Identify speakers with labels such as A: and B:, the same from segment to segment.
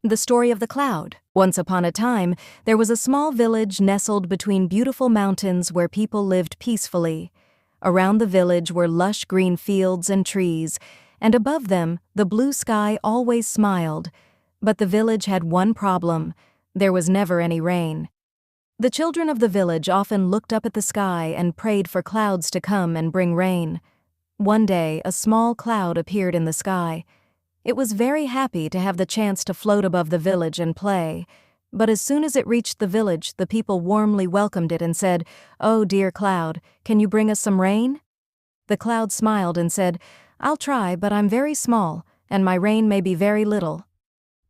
A: The story of the cloud. Once upon a time, there was a small village nestled between beautiful mountains where people lived peacefully. Around the village were lush green fields and trees, and above them, the blue sky always smiled. But the village had one problem: there was never any rain. The children of the village often looked up at the sky and prayed for clouds to come and bring rain. One day, a small cloud appeared in the sky. It was very happy to have the chance to float above the village and play. But as soon as it reached the village, the people warmly welcomed it and said, "Oh, dear cloud, can you bring us some rain?" The cloud smiled and said, "I'll try, but I'm very small, and my rain may be very little."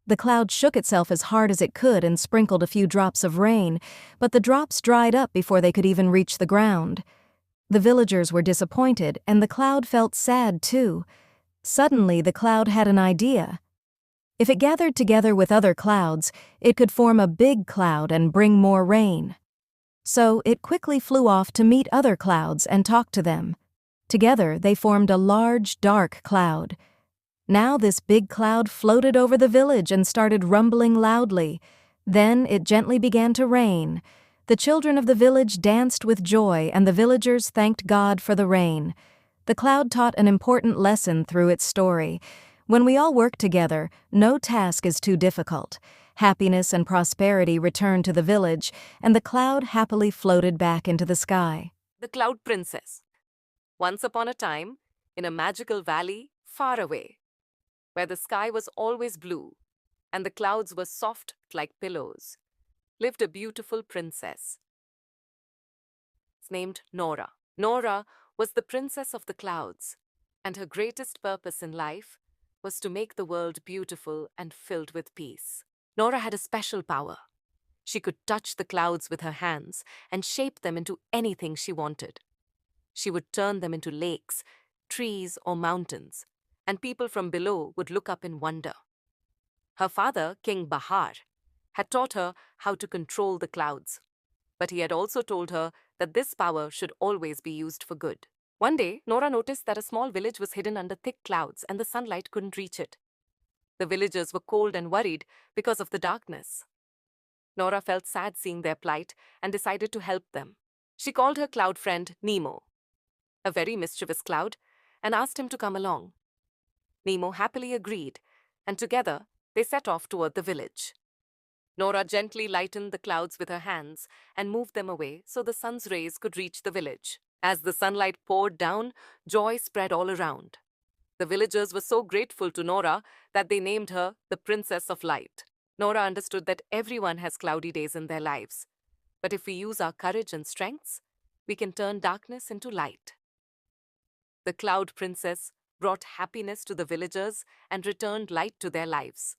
A: The cloud shook itself as hard as it could and sprinkled a few drops of rain, but the drops dried up before they could even reach the ground. The villagers were disappointed, and the cloud felt sad too. Suddenly, the cloud had an idea. If it gathered together with other clouds, it could form a big cloud and bring more rain. So it quickly flew off to meet other clouds and talk to them. Together, they formed a large, dark cloud. Now this big cloud floated over the village and started rumbling loudly. Then it gently began to rain. The children of the village danced with joy, and the villagers thanked God for the rain. The cloud taught an important lesson through its story. When we all work together, no task is too difficult. Happiness and prosperity returned to the village, and the cloud happily floated back into the sky.
B: The Cloud Princess. Once upon a time, in a magical valley far away, where the sky was always blue and the clouds were soft like pillows, lived a beautiful princess named Nora. Nora was the princess of the clouds, and her greatest purpose in life was to make the world beautiful and filled with peace. Nora had a special power. She could touch the clouds with her hands and shape them into anything she wanted. She would turn them into lakes, trees, or mountains, and people from below would look up in wonder. Her father, King Bahar, had taught her how to control the clouds, but he had also told her that this power should always be used for good. One day, Nora noticed that a small village was hidden under thick clouds and the sunlight couldn't reach it. The villagers were cold and worried because of the darkness. Nora felt sad seeing their plight and decided to help them. She called her cloud friend Nemo, a very mischievous cloud, and asked him to come along. Nemo happily agreed, and together they set off toward the village. Nora gently lightened the clouds with her hands and moved them away so the sun's rays could reach the village. As the sunlight poured down, joy spread all around. The villagers were so grateful to Nora that they named her the Princess of Light. Nora understood that everyone has cloudy days in their lives, but if we use our courage and strengths, we can turn darkness into light. The Cloud Princess brought happiness to the villagers and returned light to their lives.